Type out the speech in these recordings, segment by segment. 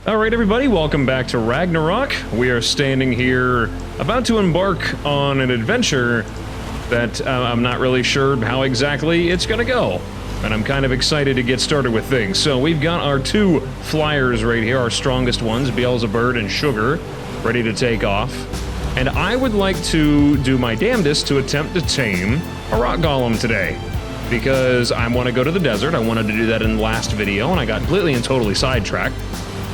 Alright everybody, welcome back to Ragnarok. We are standing here about to embark on an adventure that I'm not really sure how exactly it's gonna go. And I'm kind of excited to get started with things. So we've got our two flyers right here, our strongest ones, Beelzebub and Sugar, ready to take off. And I would like to do my damnedest to attempt to tame a rock golem today. Because I want to go to the desert. I wanted to do that in the last video, and I got completely and totally sidetracked.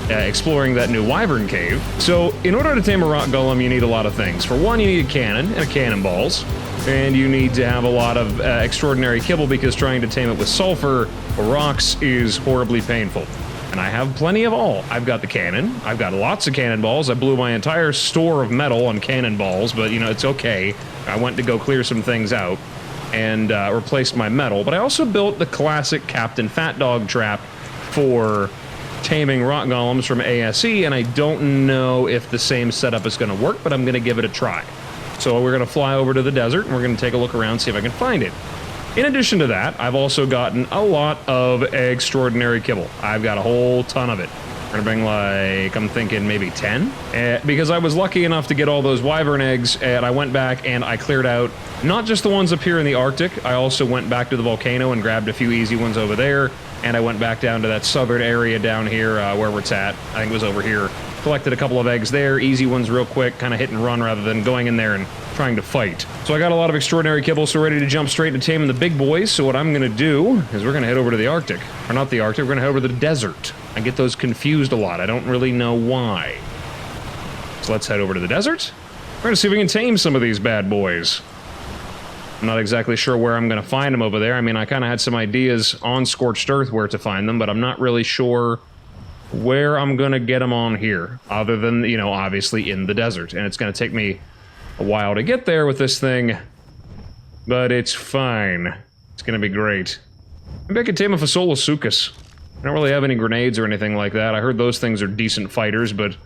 Exploring that new wyvern cave. So, in order to tame a rock golem, you need a lot of things. For one, you need a cannon and cannonballs, and you need to have a lot of extraordinary kibble because trying to tame it with sulfur or rocks is horribly painful. And I have plenty of all. I've got the cannon, I've got lots of cannonballs, I blew my entire store of metal on cannonballs, but you know, it's okay. I went to go clear some things out and replaced my metal, but I also built the classic Captain Fat Dog trap for taming rock golems from ASE, and I don't know if the same setup is going to work, but I'm going to give it a try. So we're going to fly over to the desert, and we're going to take a look around, see if I can find it. In addition to that, I've also gotten a lot of extraordinary kibble. I've got a whole ton of it. We're going to bring, like, I'm thinking maybe 10, because I was lucky enough to get all those wyvern eggs, and I went back and I cleared out not just the ones up here in the Arctic, I also went back to the volcano and grabbed a few easy ones over there. And I went back down to that southern area down here where we're at. I think it was over here. Collected a couple of eggs there, easy ones real quick, kind of hit and run rather than going in there and trying to fight. So I got a lot of extraordinary kibble, so ready to jump straight into taming the big boys. So what I'm going to do is we're going to head over to the Arctic. Or not the Arctic, we're going to head over to the desert. I get those confused a lot. I don't really know why. So let's head over to the desert. We're going to see if we can tame some of these bad boys. I'm not exactly sure where I'm going to find them over there. I mean, I kind of had some ideas on Scorched Earth where to find them, but I'm not really sure where I'm going to get them on here, other than, you know, obviously in the desert. And it's going to take me a while to get there with this thing, but it's fine. It's going to be great. Maybe I could tame a Lycosuchus. I don't really have any grenades or anything like that. I heard those things are decent fighters, but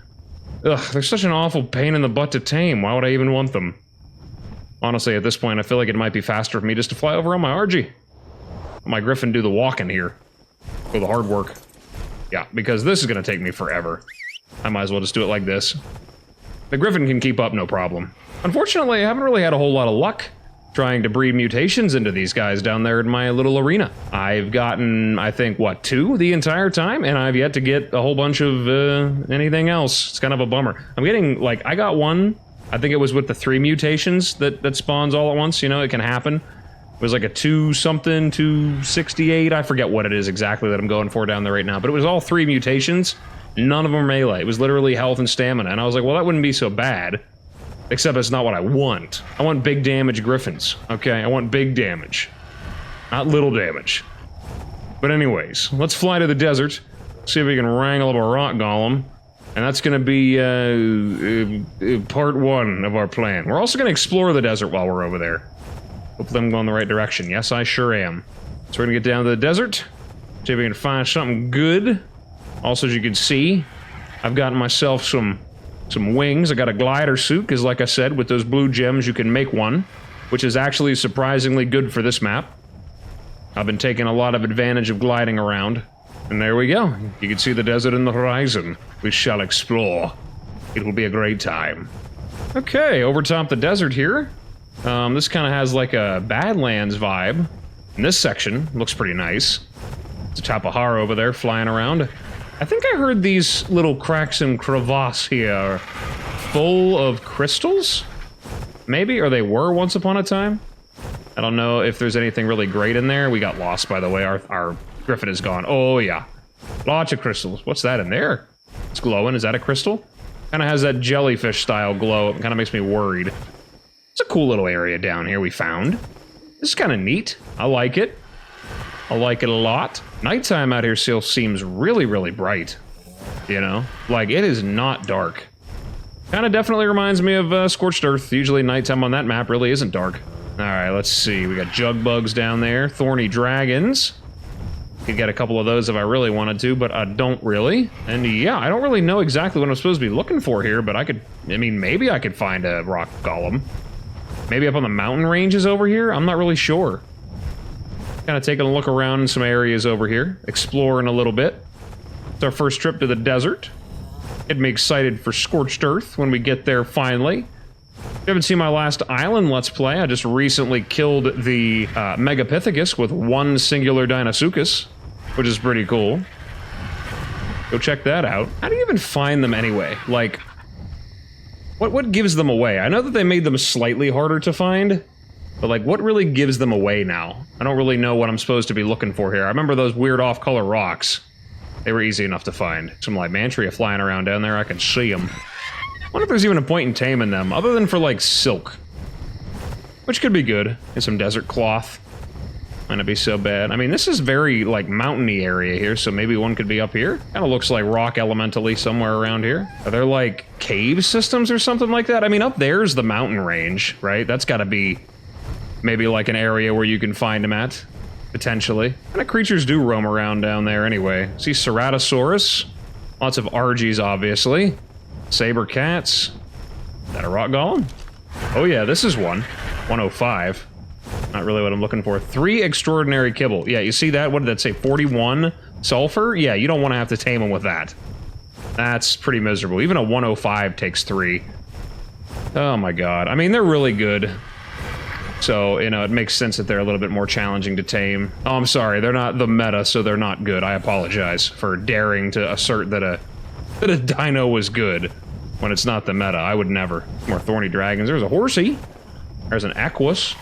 ugh, they're such an awful pain in the butt to tame. Why would I even want them? Honestly, at this point, I feel like it might be faster for me just to fly over on my RG. Let my Griffin do the walking here. Go the hard work. Yeah, because this is going to take me forever. I might as well just do it like this. The Griffin can keep up, no problem. Unfortunately, I haven't really had a whole lot of luck trying to breed mutations into these guys down there in my little arena. I've gotten, I think, what, 2 the entire time? And I've yet to get a whole bunch of anything else. It's kind of a bummer. I'm getting, like, I got one. I think it was with the 3 mutations that spawns all at once, you know, it can happen. It was like a 2-something, 268, I forget what it is exactly that I'm going for down there right now, but it was all 3 mutations, none of them melee. It was literally health and stamina, and I was like, well, that wouldn't be so bad, except it's not what I want. I want big damage griffins, okay? I want big damage, not little damage. But anyways, let's fly to the desert, see if we can wrangle up a rock golem. And that's going to be part 1 of our plan. We're also going to explore the desert while we're over there. Hopefully I'm going the right direction. Yes, I sure am. So we're going to get down to the desert. See if we can find something good. Also, as you can see, I've gotten myself some wings. I got a glider suit, because like I said, with those blue gems you can make one, which is actually surprisingly good for this map. I've been taking a lot of advantage of gliding around. And there we go. You can see the desert in the horizon. We shall explore. It will be a great time. Okay, over top the desert here. This kind of has like a Badlands vibe. And this section looks pretty nice. It's a Tapahara over there flying around. I think I heard these little cracks and crevasses here are full of crystals? Maybe, or they were once upon a time? I don't know if there's anything really great in there. We got lost, by the way. Our Griffin is gone. Oh, yeah. Lots of crystals. What's that in there? It's glowing. Is that a crystal? Kind of has that jellyfish-style glow. It kind of makes me worried. It's a cool little area down here we found. This is kind of neat. I like it. I like it a lot. Nighttime out here still seems really, really bright. You know? Like, it is not dark. Kind of definitely reminds me of Scorched Earth. Usually nighttime on that map really isn't dark. Alright, let's see. We got jug bugs down there. Thorny dragons. Could get a couple of those if I really wanted to, but I don't really. And yeah, I don't really know exactly what I'm supposed to be looking for here, but I mean, maybe I could find a rock golem. Maybe up on the mountain ranges over here? I'm not really sure. Kind of taking a look around in some areas over here, exploring a little bit. It's our first trip to the desert. Get me excited for Scorched Earth when we get there finally. If you haven't seen my last island Let's Play, I just recently killed the Megapithecus with one singular Dinosuchus, which is pretty cool. Go check that out. How do you even find them anyway? Like, what gives them away? I know that they made them slightly harder to find, but like, what really gives them away now? I don't really know what I'm supposed to be looking for here. I remember those weird off-color rocks. They were easy enough to find. Some Lymantria flying around down there, I can see them. I wonder if there's even a point in taming them, other than for, like, silk. Which could be good. And some desert cloth. Might not be so bad. I mean, this is very, like, mountainy area here, so maybe one could be up here. Kind of looks like rock elementally somewhere around here. Are there, like, cave systems or something like that? I mean, up there's the mountain range, right? That's gotta be maybe, like, an area where you can find them at. Potentially. What kind of creatures do roam around down there anyway? See Ceratosaurus. Lots of Argies, obviously. Saber cats. Is that a rock golem? Oh yeah, this is one. 105. Not really what I'm looking for. 3 extraordinary kibble. Yeah, you see that? What did that say? 41 sulfur? Yeah, you don't want to have to tame them with that. That's pretty miserable. Even a 105 takes 3. Oh my god. I mean, they're really good. So, you know, it makes sense that they're a little bit more challenging to tame. Oh, I'm sorry. They're not the meta, so they're not good. I apologize for daring to assert that a dino was good when it's not the meta. I would never. More thorny dragons. There's a horsey. There's an Aquas.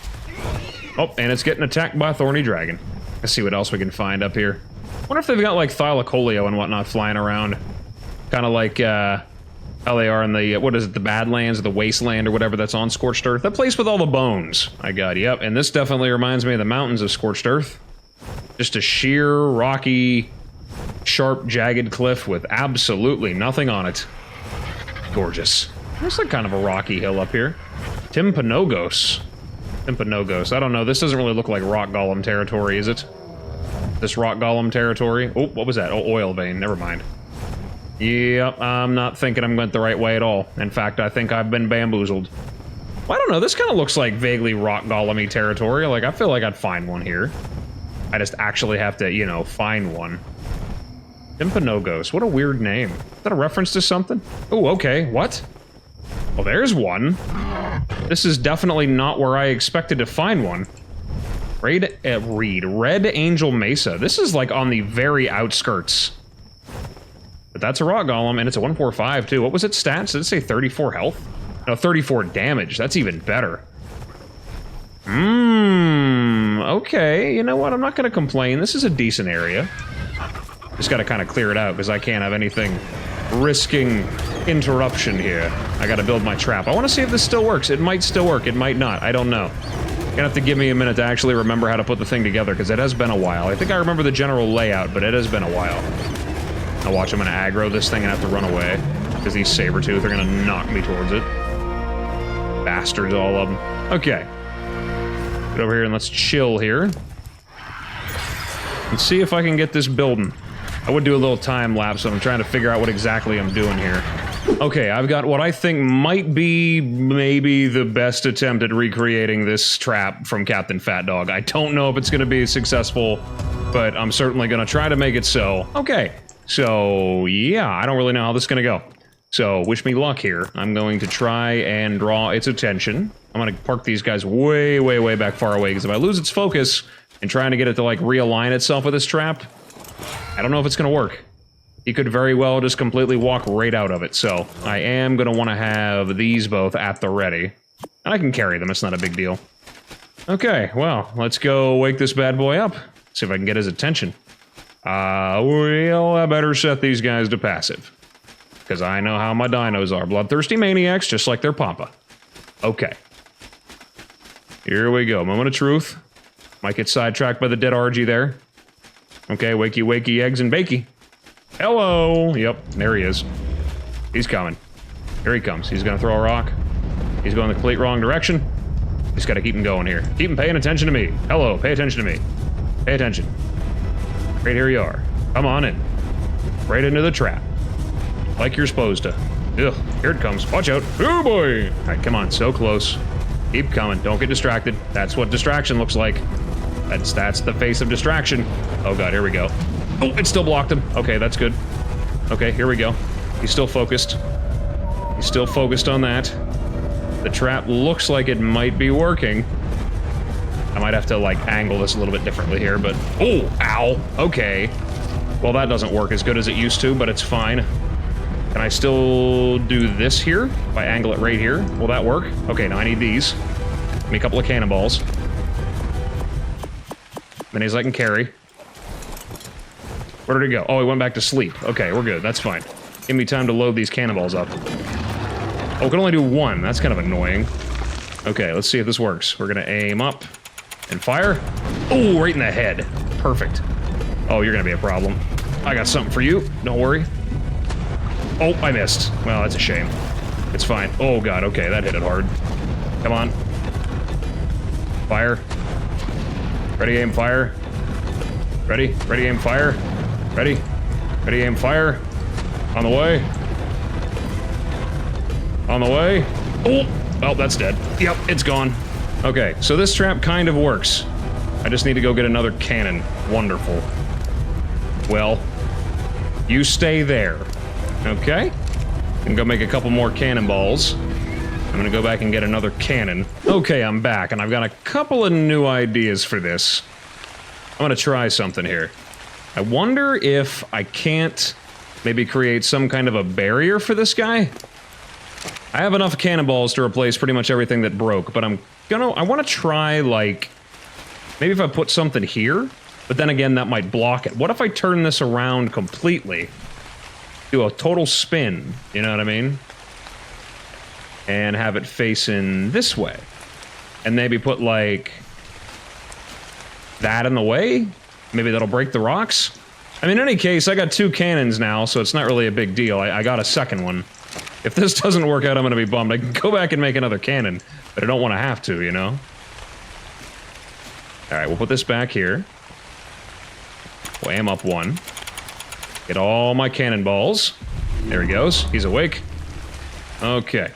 Oh, and it's getting attacked by a thorny dragon. Let's see what else we can find up here. Wonder if they've got, like, Thylacoleo and whatnot flying around. Kind of like, how they are in the, what is it, the Badlands or the Wasteland or whatever that's on Scorched Earth. That place with all the bones. I got, yep. And this definitely reminds me of the mountains of Scorched Earth. Just a sheer, rocky, sharp, jagged cliff with absolutely nothing on it. Gorgeous. There's like kind of a rocky hill up here. Timpanogos. Timpanogos. I don't know. This doesn't really look like rock golem territory, is it? This rock golem territory? Oh, what was that? Oh, oil vein. Never mind. Yep, I'm not thinking I'm going the right way at all. In fact, I think I've been bamboozled. Well, I don't know. This kind of looks like vaguely rock golem-y territory. Like, I feel like I'd find one here. I just actually have to, you know, find one. Timpanogos. What a weird name. Is that a reference to something? Oh, okay. What? Well, there's one. This is definitely not where I expected to find one. Red Angel Mesa. This is, like, on the very outskirts. But that's a rock golem, and it's a 145, too. What was its stats? Did it say 34 health? No, 34 damage. That's even better. Okay. You know what? I'm not going to complain. This is a decent area. Just got to kind of clear it out, because I can't have anything risking interruption here. I got to build my trap. I want to see if this still works. It might still work. It might not. I don't know. You're gonna have to give me a minute to actually remember how to put the thing together, because it has been a while. I think I remember the general layout, but it has been a while. Now watch, I'm gonna aggro this thing and have to run away, because these Sabertooth are gonna knock me towards it. Bastards, all of them. Okay. Get over here and let's chill here. And see if I can get this building. I would do a little time lapse, so I'm trying to figure out what exactly I'm doing here. Okay, I've got what I think might be maybe the best attempt at recreating this trap from Captain Fat Dog. I don't know if it's gonna be successful, but I'm certainly gonna try to make it so. Okay. So, yeah, I don't really know how this is gonna go. So, wish me luck here. I'm going to try and draw its attention. I'm gonna park these guys way, way, way back far away, because if I lose its focus and trying to get it to, like, realign itself with this trap, I don't know if it's gonna work. He could very well just completely walk right out of it, so I am gonna want to have these both at the ready. And I can carry them, it's not a big deal. Okay, well, let's go wake this bad boy up. See if I can get his attention. Well, I better set these guys to passive. Because I know how my dinos are. Bloodthirsty maniacs, just like their papa. Okay. Here we go. Moment of truth. Might get sidetracked by the dead Argy there. Okay, wakey, wakey, eggs and bakey. Hello! Yep, there he is. He's coming. Here he comes. He's gonna throw a rock. He's going the complete wrong direction. Just gotta keep him going here. Keep him paying attention to me. Hello, pay attention to me. Pay attention. Right here you are. Come on in. Right into the trap. Like you're supposed to. Ugh, here it comes. Watch out. Oh boy! Alright, come on, so close. Keep coming. Don't get distracted. That's what distraction looks like. That's the face of distraction. Oh god, here we go. Oh, it still blocked him. Okay, that's good. Okay, here we go. He's still focused. He's still focused on that. The trap looks like it might be working. I might have to, like, angle this a little bit differently here, but... Oh, ow! Okay. Well, that doesn't work as good as it used to, but it's fine. Can I still do this here? If I angle it right here, will that work? Okay, now I need these. Give me a couple of cannonballs. Minis I can carry. Where did it go? Oh, he went back to sleep. Okay, we're good. That's fine. Give me time to load these cannonballs up. Oh, we can only do one. That's kind of annoying. Okay, let's see if this works. We're gonna aim up and fire. Oh, right in the head. Perfect. Oh, you're gonna be a problem. I got something for you. Don't worry. Oh, I missed. Well, that's a shame. It's fine. Oh, God. Okay, that hit it hard. Come on. Fire. Ready, aim, fire. Ready. Ready, aim, fire. Ready. Ready, aim, fire. On the way. On the way. Oh, that's dead. Yep, it's gone. Okay, so this trap kind of works. I just need to go get another cannon. Wonderful. Well, you stay there. Okay? And go make a couple more cannonballs. I'm gonna go back and get another cannon. Okay, I'm back, and I've got a couple of new ideas for this. I'm gonna try something here. I wonder if I can't maybe create some kind of a barrier for this guy? I have enough cannonballs to replace pretty much everything that broke, but I want to try, like, maybe if I put something here, but then again, that might block it. What if I turn this around completely? Do a total spin, you know what I mean? And have it facing this way. And maybe put, like, that in the way? Maybe that'll break the rocks? I mean, in any case, I got 2 cannons now, so it's not really a big deal. I got a second one. If this doesn't work out, I'm gonna be bummed. I can go back and make another cannon, but I don't want to have to, you know? Alright, we'll put this back here. We'll aim up 1. Get all my cannonballs. There he goes. He's awake. Okay.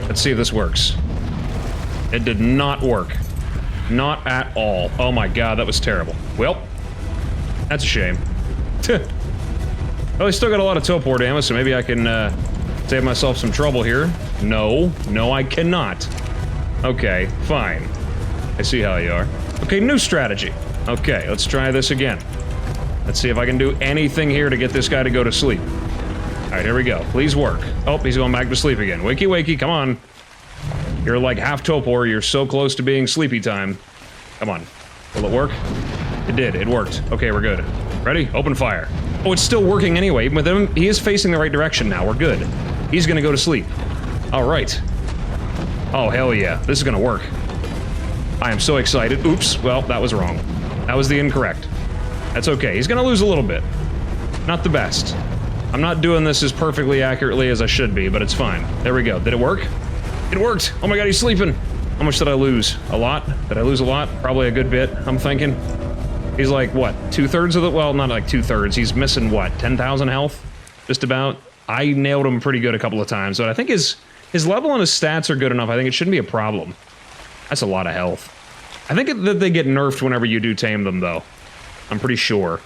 Let's see if this works. It did not work. Not at all. Oh my god, that was terrible. Well, that's a shame. Well, I still got a lot of teleport damage, so maybe I can save myself some trouble here. No. No, I cannot. Okay, fine. I see how you are. Okay, new strategy. Okay, let's try this again. Let's see if I can do anything here to get this guy to go to sleep. Alright, here we go. Please work. Oh, he's going back to sleep again. Wakey, wakey, come on. You're like half torpor. You're so close to being sleepy time. Come on. Will it work? It did. It worked. Okay, we're good. Ready? Open fire. Oh, it's still working anyway. With him, he is facing the right direction now. We're good. He's gonna go to sleep. Alright. Oh, hell yeah. This is gonna work. I am so excited. Oops. Well, that was wrong. That was the incorrect. That's okay. He's gonna lose a little bit. Not the best. I'm not doing this as perfectly accurately as I should be, but it's fine. There we go. Did it work? It worked! Oh my god, he's sleeping! How much did I lose? A lot? Did I lose a lot? Probably a good bit, I'm thinking. He's like, what, 2/3 of the... Well, not like 2/3. He's missing, what, 10,000 health? Just about. I nailed him pretty good a couple of times, but I think his level and his stats are good enough. I think it shouldn't be a problem. That's a lot of health. I think that they get nerfed whenever you do tame them, though. I'm pretty sure.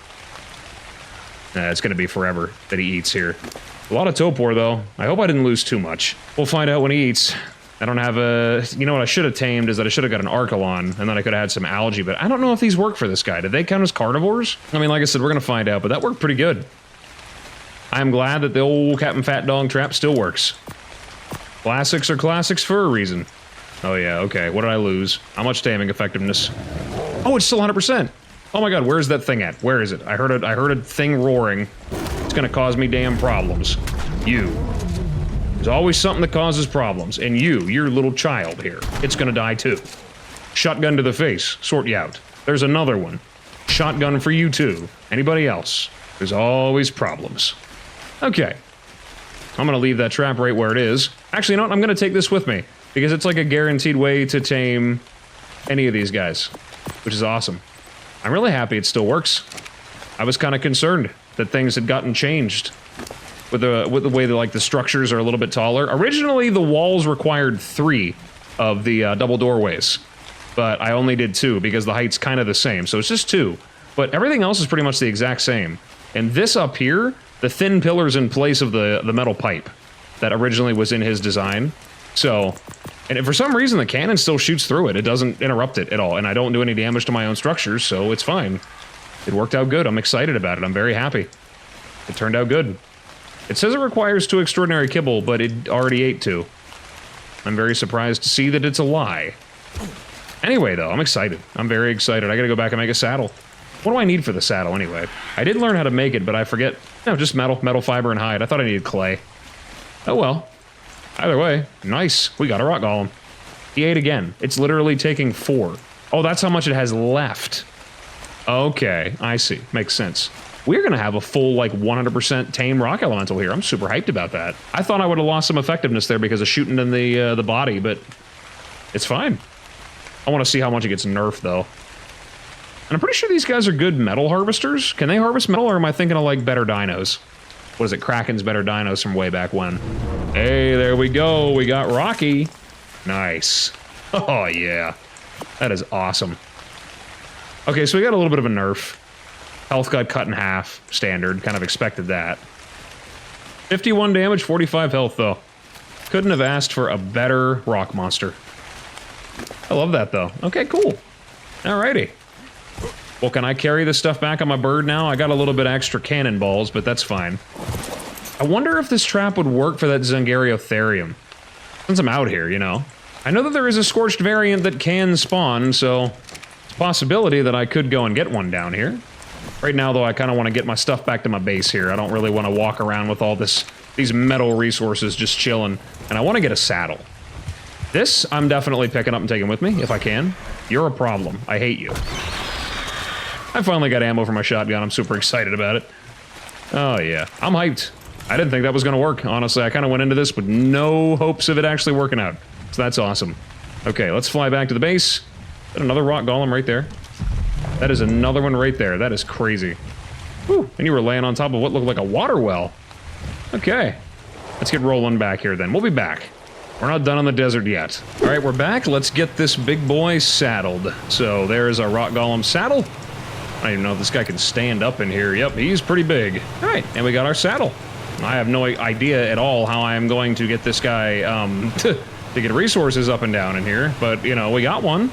It's gonna be forever that he eats here. A lot of torpor, though. I hope I didn't lose too much. We'll find out when he eats. I don't have a... You know what I should have tamed is that I should have got an Archelon, and then I could have had some algae, but I don't know if these work for this guy. Did they count as carnivores? I mean, like I said, we're gonna find out, but that worked pretty good. I'm glad that the old Captain Fat Dog trap still works. Classics are classics for a reason. Oh yeah, okay. What did I lose? How much taming effectiveness? Oh, it's still 100%! Oh my god, where's that thing at? Where is it? I heard a thing roaring. It's gonna cause me damn problems. You. There's always something that causes problems. And you're a little child here. It's gonna die too. Shotgun to the face. Sort you out. There's another one. Shotgun for you too. Anybody else? There's always problems. Okay. I'm gonna leave that trap right where it is. Actually, you know what? I'm gonna take this with me. Because it's like a guaranteed way to tame any of these guys. Which is awesome. I'm really happy it still works. I was kind of concerned that things had gotten changed with the way that, like, the structures are a little bit taller. Originally, the walls required 3 of the double doorways, but I only did 2 because the height's kind of the same, so it's just 2. But everything else is pretty much the exact same. And this up here the thin pillars in place of the metal pipe that originally was in his design. So, and if for some reason the cannon still shoots through it, it doesn't interrupt it at all, and I don't do any damage to my own structures, so it's fine. It worked out good. I'm excited about it. I'm very happy. It turned out good. It says it requires 2 extraordinary kibble, but it already ate 2. I'm very surprised to see that it's a lie. Anyway, though, I'm excited. I'm very excited. I gotta go back and make a saddle. What do I need for the saddle, anyway? I did learn how to make it, but I forget. No, just metal fiber, and hide. I thought I needed clay. Oh, well. Either way, nice. We got a rock golem. He ate again. It's literally taking 4. Oh, that's how much it has left. Okay, I see. Makes sense. We're gonna have a full, like, 100% tame rock elemental here. I'm super hyped about that. I thought I would have lost some effectiveness there because of shooting in the body, but it's fine. I want to see how much it gets nerfed, though. And I'm pretty sure these guys are good metal harvesters. Can they harvest metal, or am I thinking of, like, better dinos? What is it? Kraken's better dinos from way back when. Hey, there we go. We got Rocky. Nice. Oh, yeah. That is awesome. Okay, so we got a little bit of a nerf. Health got cut in half. Standard. Kind of expected that. 51 damage, 45 health, though. Couldn't have asked for a better rock monster. I love that, though. Okay, cool. Alrighty. Well, can I carry this stuff back on my bird now? I got a little bit extra cannonballs, but that's fine. I wonder if this trap would work for that Dzungariotherium. Since I'm out here, you know. I know that there is a scorched variant that can spawn, so it's a possibility that I could go and get one down here. Right now, though, I kind of want to get my stuff back to my base here. I don't really want to walk around with all these metal resources just chilling. And I want to get a saddle. This, I'm definitely picking up and taking with me, if I can. You're a problem. I hate you. I finally got ammo for my shotgun. I'm super excited about it. Oh, yeah. I'm hyped. I didn't think that was going to work, honestly. I kind of went into this with no hopes of it actually working out. So that's awesome. Okay, let's fly back to the base. Got another rock golem right there. That is another one right there. That is crazy. Whew, and you were laying on top of what looked like a water well. Okay. Let's get rolling back here then. We'll be back. We're not done on the desert yet. All right, we're back. Let's get this big boy saddled. So there's our rock golem saddle. I don't even know if this guy can stand up in here. Yep, he's pretty big. All right, and we got our saddle. I have no idea at all how I am going to get this guy to get resources up and down in here, but, you know, we got one.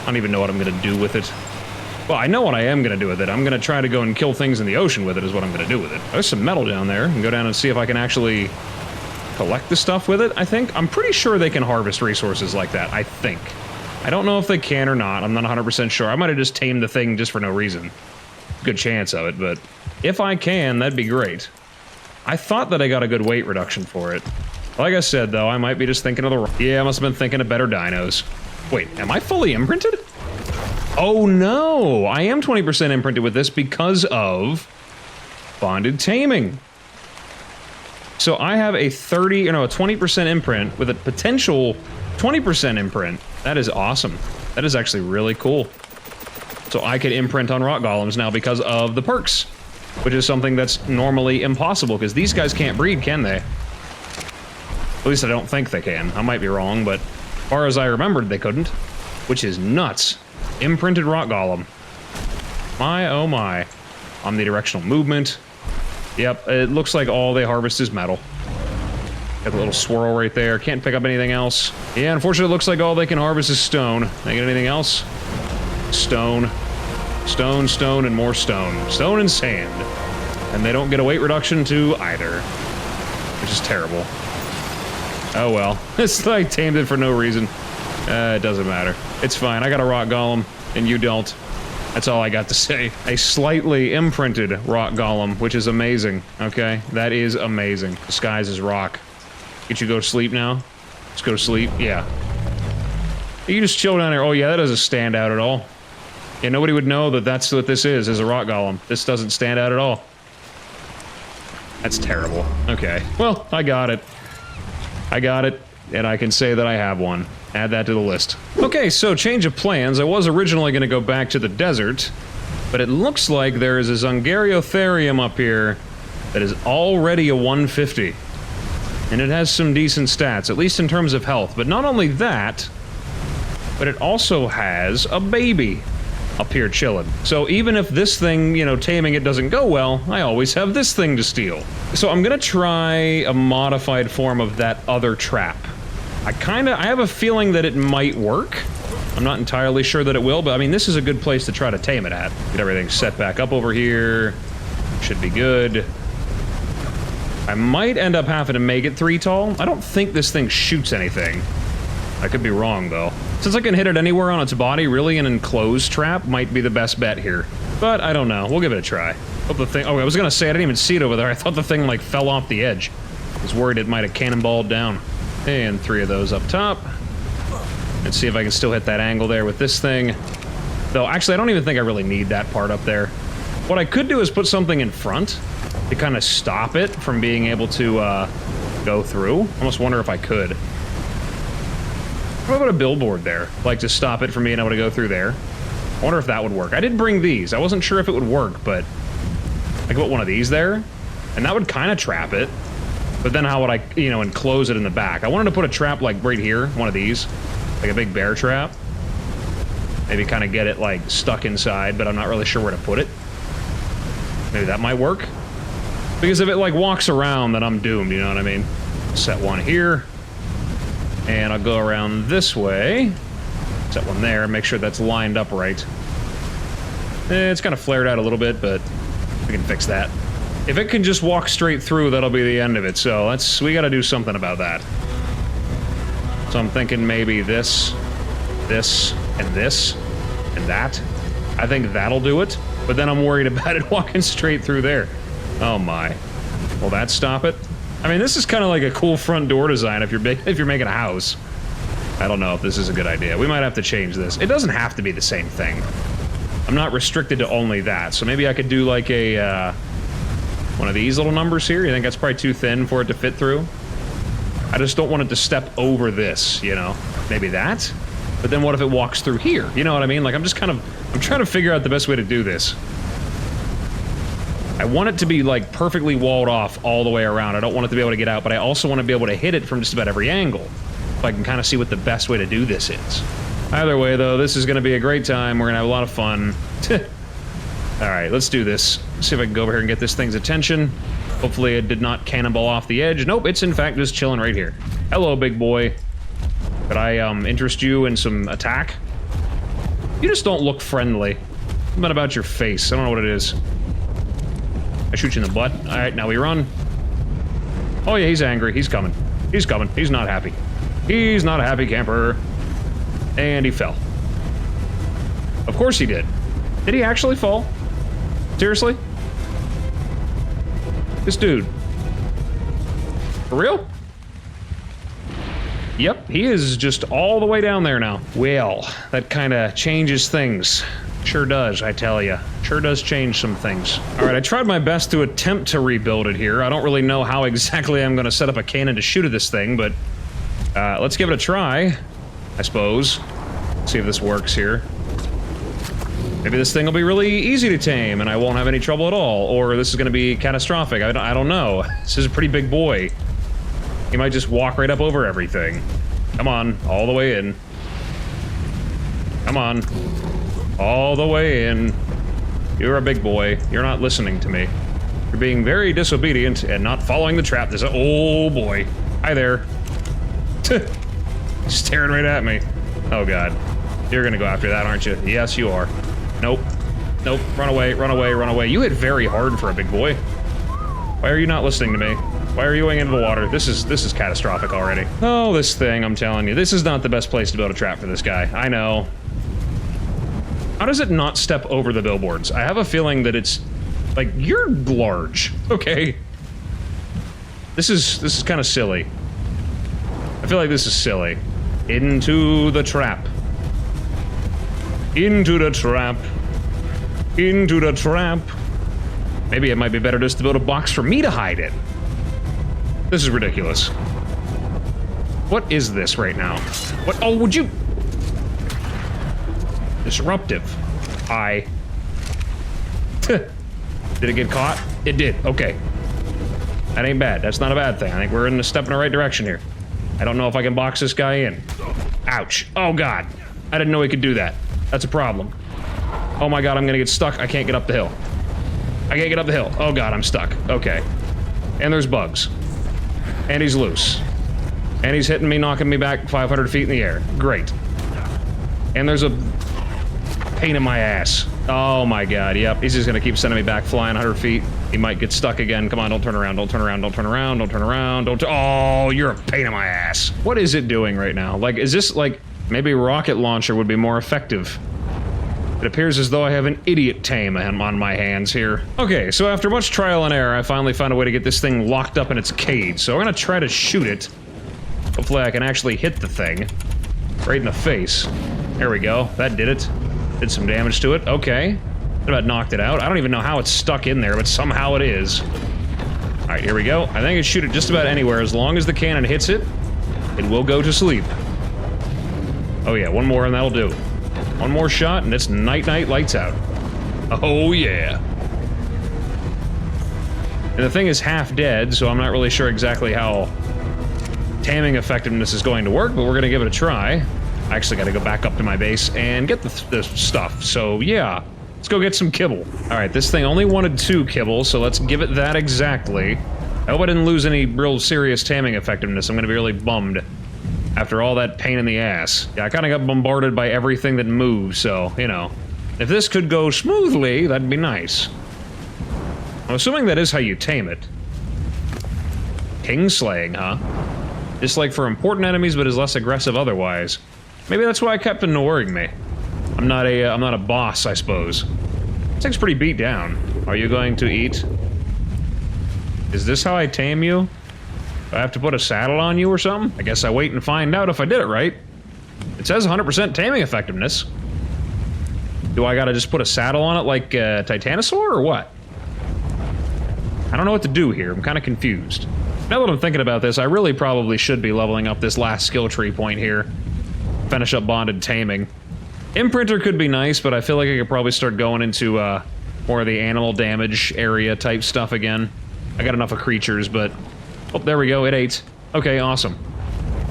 I don't even know what I'm going to do with it. Well, I know what I am going to do with it. I'm going to try to go and kill things in the ocean with it is what I'm going to do with it. There's some metal down there. I can go down and see if I can actually collect the stuff with it, I think. I'm pretty sure they can harvest resources like that, I think. I don't know if they can or not. I'm not 100% sure. I might have just tamed the thing just for no reason. Good chance of it, but if I can, that'd be great. I thought that I got a good weight reduction for it. Like I said, though, I might be just thinking of the... Yeah, I must have been thinking of better dinos. Wait, am I fully imprinted? Oh, no! I am 20% imprinted with this because of bonded taming. So I have a 20% imprint with a potential 20% imprint. That is awesome. That is actually really cool. So I can imprint on rock golems now because of the perks, which is something that's normally impossible because these guys can't breed, can they? At least I don't think they can. I might be wrong, but as far as I remembered, they couldn't, which is nuts. Imprinted rock golem. My, oh my. Omnidirectional movement. Yep, it looks like all they harvest is metal. Got a little swirl right there. Can't pick up anything else. Yeah, unfortunately, it looks like all they can harvest is stone. They get anything else? Stone. Stone, stone, and more stone. Stone and sand. And they don't get a weight reduction to either. Which is terrible. Oh well. It's like tamed it for no reason. It doesn't matter. It's fine. I got a rock golem, and you don't. That's all I got to say. A slightly imprinted rock golem, which is amazing. Okay? That is amazing. Disguise as rock. Get you go to sleep now? Let's go to sleep. Yeah. You just chill down there. Oh yeah, that doesn't stand out at all. Yeah, nobody would know that that's what this is a rock golem. This doesn't stand out at all. That's terrible. Okay. Well, I got it. I got it, and I can say that I have one. Add that to the list. Okay, so change of plans. I was originally going to go back to the desert, but it looks like there is a Dzungariotherium up here that is already a 150. And it has some decent stats, at least in terms of health. But not only that, but it also has a baby. up here chilling. So even if this thing, you know, taming it doesn't go well, I always have this thing to steal. So I'm gonna try a modified form of that other trap. I have a feeling that it might work. I'm not entirely sure that it will, but I mean, this is a good place to try to tame it at. Get everything set back up over here. Should be good. I might end up having to make it 3 tall. I don't think this thing shoots anything. I could be wrong, though. Since I can hit it anywhere on its body, really an enclosed trap might be the best bet here. But I don't know. We'll give it a try. Hope the thing... Oh, I was gonna say, I didn't even see it over there. I thought the thing, like, fell off the edge. I was worried it might have cannonballed down. And 3 of those up top. Let's see if I can still hit that angle there with this thing. Though, actually, I don't even think I really need that part up there. What I could do is put something in front to kind of stop it from being able to go through. I almost wonder if I could. What about a billboard there? Like, to stop it from being able to go through there. I wonder if that would work. I did bring these. I wasn't sure if it would work, but I could put one of these there, and that would kind of trap it. But then how would I, you know, enclose it in the back? I wanted to put a trap, like, right here, one of these. Like a big bear trap. Maybe kind of get it, like, stuck inside, but I'm not really sure where to put it. Maybe that might work. Because if it, like, walks around, then I'm doomed, you know what I mean? Set one here. And I'll go around this way. Set one there, make sure that's lined up right. It's kind of flared out a little bit, but we can fix that. If it can just walk straight through, that'll be the end of it, so we gotta do something about that. So I'm thinking maybe this, and this, and that. I think that'll do it, but then I'm worried about it walking straight through there. Oh my. Will that stop it? I mean, this is kind of like a cool front door design if you're making a house. I don't know if this is a good idea. We might have to change this. It doesn't have to be the same thing. I'm not restricted to only that, so maybe I could do like a, one of these little numbers here. You think that's probably too thin for it to fit through? I just don't want it to step over this, you know? Maybe that? But then what if it walks through here? You know what I mean? Like, I'm trying to figure out the best way to do this. I want it to be, like, perfectly walled off all the way around. I don't want it to be able to get out, but I also want to be able to hit it from just about every angle. So I can kind of see what the best way to do this is. Either way, though, this is going to be a great time. We're going to have a lot of fun. Alright, let's do this. See if I can go over here and get this thing's attention. Hopefully it did not cannonball off the edge. Nope, it's in fact just chilling right here. Hello, big boy. Could I, interest you in some attack? You just don't look friendly. Something about your face. I don't know what it is. I shoot you in the butt. Alright, now we run. Oh yeah, he's angry. He's coming. He's coming. He's not happy. He's not a happy camper. And he fell. Of course he did. Did he actually fall? Seriously? This dude. For real? Yep, he is just all the way down there now. Well, that kind of changes things. Sure does, I tell ya. Sure does change some things. Alright, I tried my best to attempt to rebuild it here. I don't really know how exactly I'm going to set up a cannon to shoot at this thing, but let's give it a try, I suppose. See if this works here. Maybe this thing will be really easy to tame and I won't have any trouble at all, or this is going to be catastrophic. I don't know. This is a pretty big boy. He might just walk right up over everything. Come on, all the way in. Come on. All the way in. You're a big boy. You're not listening to me. You're being very disobedient and not following the trap. There's a... Oh, boy. Hi there. Staring right at me. Oh, God. You're gonna go after that, aren't you? Yes, you are. Nope. Nope. Run away, run away, run away. You hit very hard for a big boy. Why are you not listening to me? Why are you going into the water? This is catastrophic already. Oh, this thing, I'm telling you. This is not the best place to build a trap for this guy. I know. How does it not step over the billboards? I have a feeling that it's... Like, you're large. Okay. This is kind of silly. I feel like this is silly. Into the trap. Into the trap. Into the trap. Maybe it might be better just to build a box for me to hide in. This is ridiculous. What is this right now? What? Oh, would you... Disruptive. Hi. Did it get caught? It did. Okay. That ain't bad. That's not a bad thing. I think we're in a step in the right direction here. I don't know if I can box this guy in. Ouch. Oh, God. I didn't know he could do that. That's a problem. Oh my god, I'm gonna get stuck. I can't get up the hill. I can't get up the hill. Oh god, I'm stuck. Okay. And there's bugs. And he's loose. And he's hitting me, knocking me back 500 feet in the air. Great. And there's a pain in my ass. Oh my god, yep. He's just gonna keep sending me back flying 100 feet. He might get stuck again. Come on, don't turn around, don't turn around, don't turn around, don't turn around, don't Oh, you're a pain in my ass. What is it doing right now? Like, is this, like, maybe a rocket launcher would be more effective. It appears as though I have an idiot tame on my hands here. Okay, so after much trial and error, I finally found a way to get this thing locked up in its cage. So I'm gonna try to shoot it. Hopefully I can actually hit the thing. Right in the face. There we go, that did it. Did some damage to it, okay. What about knocked it out? I don't even know how it's stuck in there, but somehow it is. Alright, here we go. I think I can shoot it just about anywhere. As long as the cannon hits it, it will go to sleep. Oh yeah, one more and that'll do. One more shot and it's night-night, lights out. Oh yeah. And the thing is half dead, so I'm not really sure exactly how taming effectiveness is going to work, but we're gonna give it a try. I actually gotta go back up to my base and get the stuff, so yeah. Let's go get some kibble. Alright, this thing only wanted 2 kibble, so let's give it that exactly. I hope I didn't lose any real serious taming effectiveness. I'm gonna be really bummed after all that pain in the ass. Yeah, I kinda got bombarded by everything that moves, so, you know. If this could go smoothly, that'd be nice. I'm assuming that is how you tame it. King slaying, huh? Just like for important enemies, but is less aggressive otherwise. Maybe that's why it kept ignoring me. I'm not a boss, I suppose. This thing's pretty beat down. Are you going to eat? Is this how I tame you? Do I have to put a saddle on you or something? I guess I wait and find out if I did it right. It says 100% taming effectiveness. Do I gotta just put a saddle on it like Titanosaur or what? I don't know what to do here. I'm kind of confused. Now that I'm thinking about this, I really probably should be leveling up this last skill tree point here. Finish up bonded taming. Imprinter could be nice, but I feel like I could probably start going into more of the animal damage area type stuff again. I got enough of creatures, but... Oh, there we go, it ate. Okay, awesome.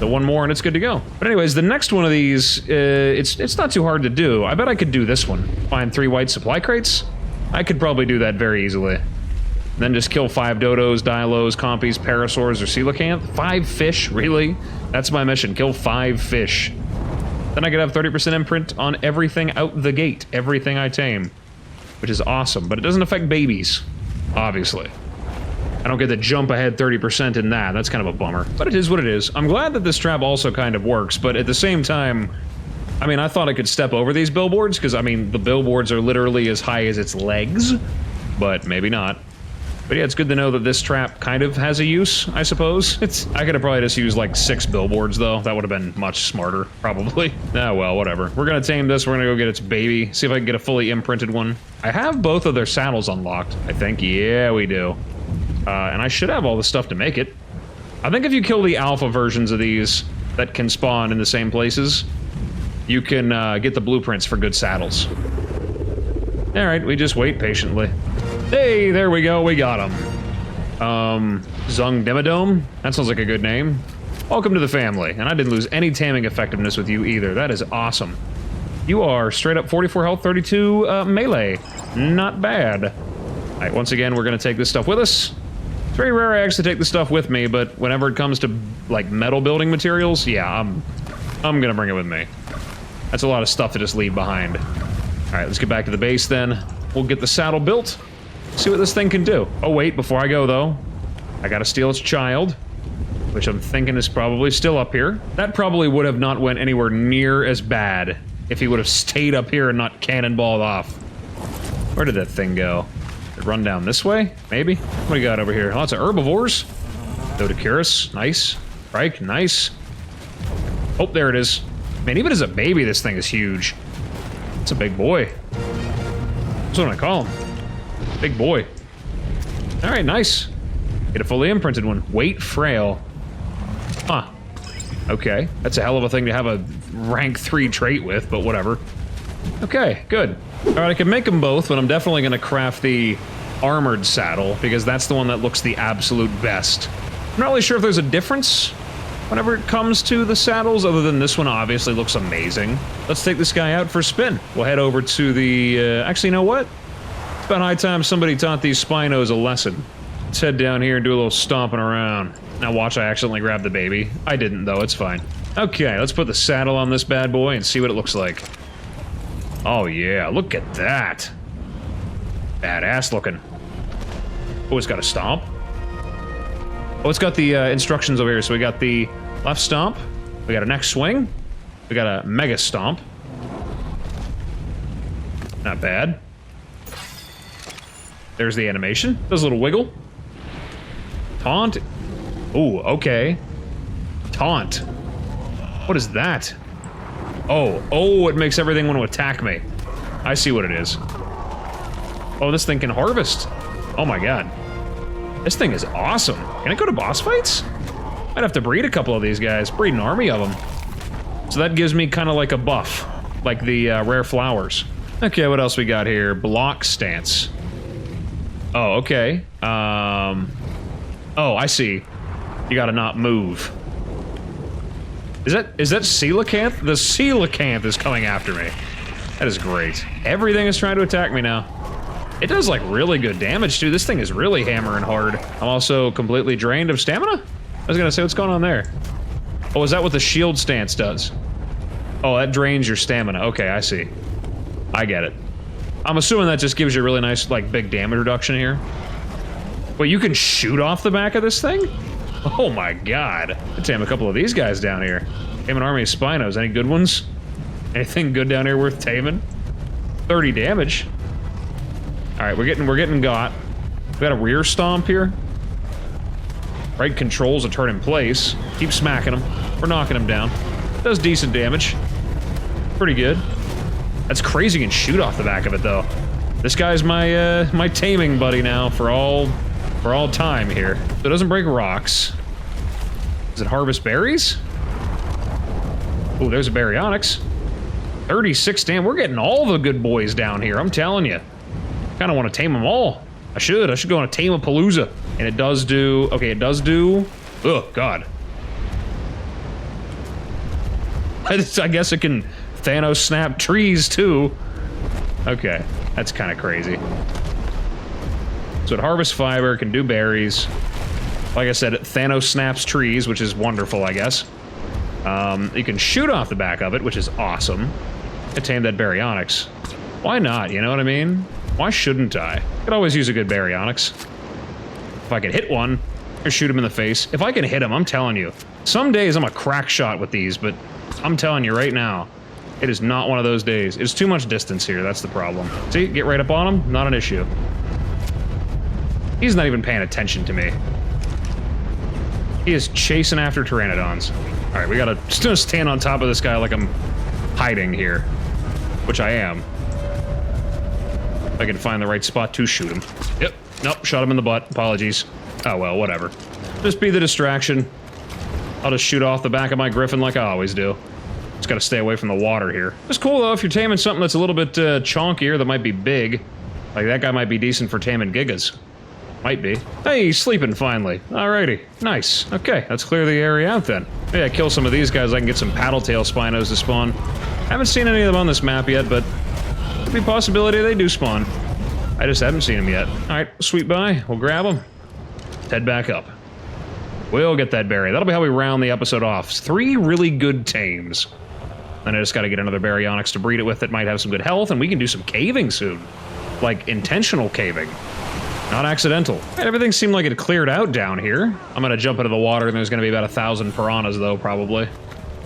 The one more and it's good to go. But anyways, the next one of these, it's not too hard to do. I bet I could do this one. Find 3 white supply crates? I could probably do that very easily. Then just kill 5 dodos, dilos, compies, parasaurs, or coelacanth. 5 fish, really? That's my mission, kill 5 fish. Then I could have 30% imprint on everything out the gate, everything I tame. Which is awesome, but it doesn't affect babies, obviously. I don't get to jump ahead 30% in that, that's kind of a bummer. But it is what it is. I'm glad that this trap also kind of works, but at the same time, I mean, I thought I could step over these billboards, because, I mean, the billboards are literally as high as its legs, but maybe not. But yeah, it's good to know that this trap kind of has a use, I suppose. I could have probably just used like 6 billboards though. That would have been much smarter, probably. Ah, well, whatever. We're gonna tame this, we're gonna go get its baby, see if I can get a fully imprinted one. I have both of their saddles unlocked, I think. Yeah, we do. And I should have all the stuff to make it. I think if you kill the alpha versions of these that can spawn in the same places, you can get the blueprints for good saddles. Alright, we just wait patiently. Hey, there we go, we got him. Dzungariotherium? That sounds like a good name. Welcome to the family, and I didn't lose any taming effectiveness with you either. That is awesome. You are straight up 44 health, 32 melee. Not bad. Alright, once again, we're gonna take this stuff with us. It's very rare I actually take this stuff with me, but whenever it comes to, like, metal building materials, yeah, I'm gonna bring it with me. That's a lot of stuff to just leave behind. Alright, let's get back to the base then. We'll get the saddle built. See what this thing can do. Oh wait, before I go though, I gotta steal its child, which I'm thinking is probably still up here. That probably would have not went anywhere near as bad if he would have stayed up here and not cannonballed off. Where did that thing go? Did it run down this way? Maybe? What do we got over here? Lots of herbivores. Dodocurus, nice. Trike, nice. Oh, there it is. Man, even as a baby, this thing is huge. It's a big boy. That's what I call him. Big boy. Alright, nice. Get a fully imprinted one. Weight frail. Huh. Okay. That's a hell of a thing to have a rank 3 trait with, but whatever. Okay, good. Alright, I can make them both, but I'm definitely going to craft the armored saddle, because that's the one that looks the absolute best. I'm not really sure if there's a difference whenever it comes to the saddles, other than this one obviously looks amazing. Let's take this guy out for a spin. We'll head over to the, actually, you know what? It's about high time somebody taught these Spinos a lesson. Let's head down here and do a little stomping around. Now watch, I accidentally grabbed the baby. I didn't though, it's fine. Okay, let's put the saddle on this bad boy and see what it looks like. Oh yeah, look at that. Badass looking. Oh, it's got a stomp. Oh, it's got the instructions over here. So we got the left stomp, we got a next swing, we got a mega stomp. Not bad. There's the animation. Does a little wiggle. Taunt. Ooh, okay. Taunt. What is that? Oh, it makes everything want to attack me. I see what it is. Oh, this thing can harvest. Oh my god. This thing is awesome. Can I go to boss fights? I'd have to breed a couple of these guys. Breed an army of them. So that gives me kind of like a buff. Like the rare flowers. Okay, what else we got here? Block stance. Oh, okay. Oh, I see. You gotta not move. Is that coelacanth? The coelacanth is coming after me. That is great. Everything is trying to attack me now. It does, like, really good damage, too. This thing is really hammering hard. I'm also completely drained of stamina? I was gonna say, what's going on there? Oh, is that what the shield stance does? Oh, that drains your stamina. Okay, I see. I get it. I'm assuming that just gives you a really nice, like, big damage reduction here. Wait, you can shoot off the back of this thing? Oh my god. I'd tame a couple of these guys down here. Tame an army of Spinos. Any good ones? Anything good down here worth taming? 30 damage. Alright, we're getting got. We got a rear stomp here. Right controls a turn in place. Keep smacking them. We're knocking them down. Does decent damage. Pretty good. That's crazy, you can shoot off the back of it though. This guy's my my taming buddy now for all time here. So it doesn't break rocks. Does it harvest berries? Oh, there's a Baryonyx. 36 damn. We're getting all the good boys down here, I'm telling you. Kind of want to tame them all. I should go on a Tame-a-Palooza. And it does do, okay, it does do, oh god. I guess it can Thanos snap trees too. Okay, that's kind of crazy. So it harvests fiber, can do berries. Like I said, it Thanos snaps trees, which is wonderful, I guess. You can shoot off the back of it, which is awesome. I tamed that Baryonyx. Why not, you know what I mean? Why shouldn't I? Could always use a good Baryonyx. If I could hit one, or shoot him in the face. If I can hit him, I'm telling you. Some days I'm a crack shot with these, but I'm telling you right now, it is not one of those days. It's too much distance here, that's the problem. See, get right up on him, not an issue. He's not even paying attention to me. He is chasing after Pteranodons. Alright, we gotta just stand on top of this guy like I'm hiding here. Which I am. If I can find the right spot to shoot him. Yep, nope, shot him in the butt. Apologies. Oh well, whatever. Just be the distraction. I'll just shoot off the back of my griffin like I always do. Just gotta stay away from the water here. It's cool though if you're taming something that's a little bit chonkier, that might be big. Like that guy might be decent for taming gigas. Might be. Hey, he's sleeping finally. Alrighty. Nice. Okay, let's clear the area out then. Maybe I kill some of these guys, I can get some Paddletail Spinos to spawn. Haven't seen any of them on this map yet, but could be a possibility they do spawn. I just haven't seen them yet. Alright, sweep by. We'll grab them. Head back up. We'll get that berry. That'll be how we round the episode off. 3 really good tames. Then I just gotta get another Baryonyx to breed it with that might have some good health, and we can do some caving soon. Like, intentional caving. Not accidental. Everything seemed like it cleared out down here. I'm gonna jump into the water and there's gonna be about 1,000 piranhas though, probably.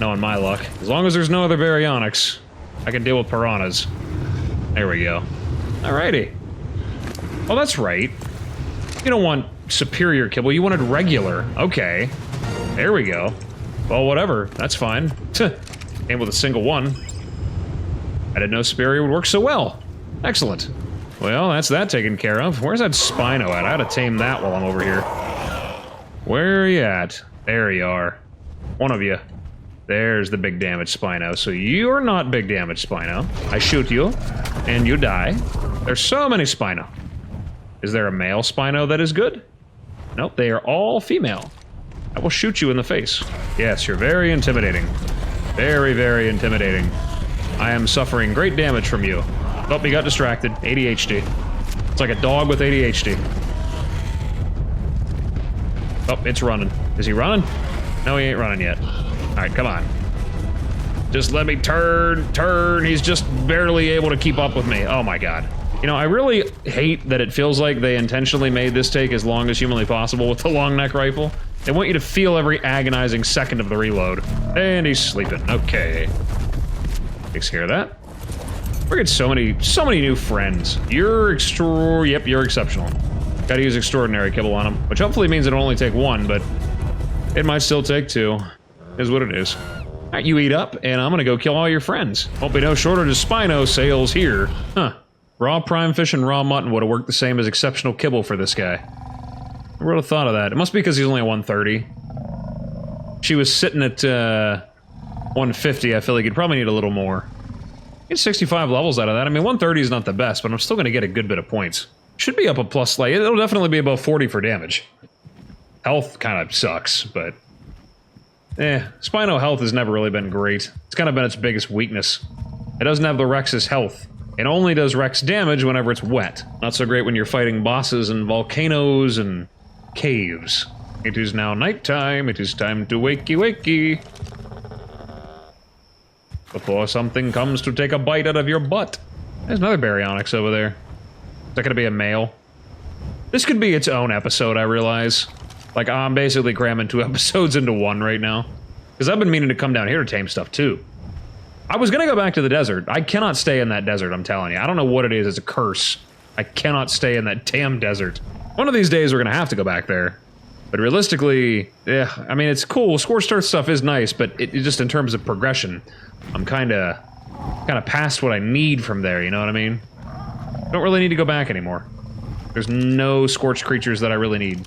Knowing my luck. As long as there's no other Baryonyx, I can deal with piranhas. There we go. Alrighty. Oh, that's right. You don't want superior kibble, you wanted regular. Okay. There we go. Well, whatever. That's fine. Came with a single one. I didn't know superior would work so well. Excellent. Well, that's that taken care of. Where's that Spino at? I ought to tame that while I'm over here. Where are you at? There you are. One of you. There's the big damage Spino. So you're not big damage Spino. I shoot you, and you die. There's so many Spino. Is there a male Spino that is good? Nope, they are all female. I will shoot you in the face. Yes, you're very intimidating. Very, very intimidating. I am suffering great damage from you. Oh, he got distracted. ADHD. It's like a dog with ADHD. Oh, it's running. Is he running? No, he ain't running yet. All right, come on. Just let me turn. He's just barely able to keep up with me. Oh my god. You know, I really hate that it feels like they intentionally made this take as long as humanly possible with the long neck rifle. They want you to feel every agonizing second of the reload. And he's sleeping. Okay. Takes care of that. We're getting so many new friends. You're yep, you're exceptional. Gotta use extraordinary kibble on him, which hopefully means it'll only take one, but it might still take two. Is what it is. All right, you eat up, and I'm gonna go kill all your friends. Won't be no shortage of Spino sales here. Huh. Raw prime fish and raw mutton would have worked the same as exceptional kibble for this guy. I would have thought of that. It must be because he's only at 130. She was sitting at 150. I feel like he'd probably need a little more. Get 65 levels out of that. I mean, 130 is not the best, but I'm still going to get a good bit of points. Should be up a plus slight. It'll definitely be above 40 for damage. Health kind of sucks, but... Spino health has never really been great. It's kind of been its biggest weakness. It doesn't have the Rex's health. It only does Rex damage whenever it's wet. Not so great when you're fighting bosses and volcanoes and caves. It is now nighttime. It is time to wakey wakey. Before something comes to take a bite out of your butt. There's another Baryonyx over there. Is that gonna be a male? This could be its own episode, I realize. Like, I'm basically cramming 2 episodes into one right now. Because I've been meaning to come down here to tame stuff, too. I was gonna go back to the desert. I cannot stay in that desert, I'm telling you. I don't know what it is, it's a curse. I cannot stay in that damn desert. One of these days we're gonna have to go back there. But realistically, yeah, I mean, it's cool. Scorched Earth stuff is nice, but it just in terms of progression, I'm kinda past what I need from there, you know what I mean? Don't really need to go back anymore. There's no scorched creatures that I really need.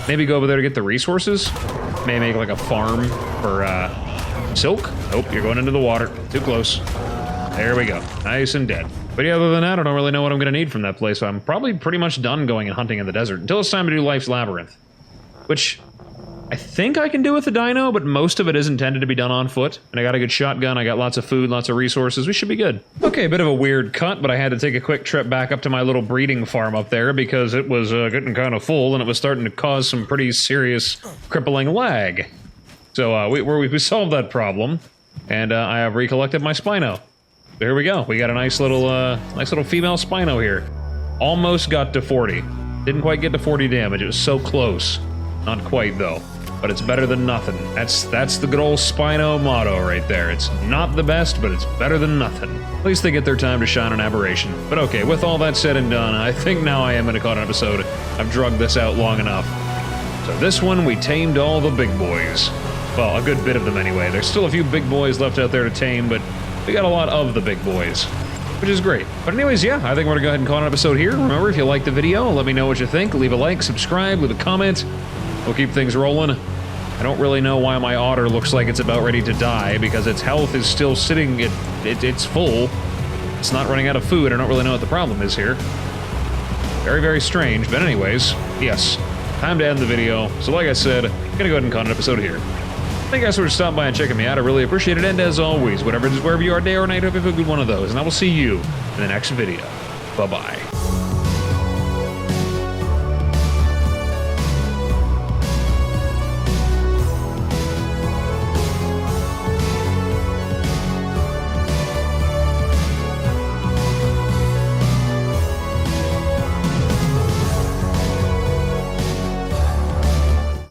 Maybe go over there to get the resources? Maybe make like a farm for, silk? Nope, you're going into the water. Too close. There we go. Nice and dead. But yeah, other than that, I don't really know what I'm going to need from that place, so I'm probably pretty much done going and hunting in the desert until it's time to do Life's Labyrinth. Which I think I can do with the dino, but most of it is intended to be done on foot. And I got a good shotgun, I got lots of food, lots of resources, we should be good. Okay, a bit of a weird cut, but I had to take a quick trip back up to my little breeding farm up there because it was getting kind of full and it was starting to cause some pretty serious crippling lag. So we solved that problem, and I have recollected my Spino. There we go. We got a nice little female Spino here. Almost got to 40. Didn't quite get to 40 damage. It was so close. Not quite though. But it's better than nothing. That's the good old Spino motto right there. It's not the best, but it's better than nothing. At least they get their time to shine on Aberration. But okay, with all that said and done, I think now I am going to call it an episode. I've drugged this out long enough. So this one, we tamed all the big boys. Well, a good bit of them anyway. There's still a few big boys left out there to tame, but we got a lot of the big boys, which is great. But anyways, yeah, I think we're gonna go ahead and call it an episode here. Remember, if you like the video, let me know what you think. Leave a like, subscribe, leave a comment. We'll keep things rolling. I don't really know why my otter looks like it's about ready to die, because its health is still sitting, it's full. It's not running out of food. I don't really know what the problem is here. Very, very strange, but anyways, yes, time to end the video. So like I said, I'm gonna go ahead and call it an episode here. Thank you guys for stopping by and checking me out. I really appreciate it, and as always, whatever it is, wherever you are, day or night, I hope you have a good one of those, and I will see you in the next video. Bye-bye.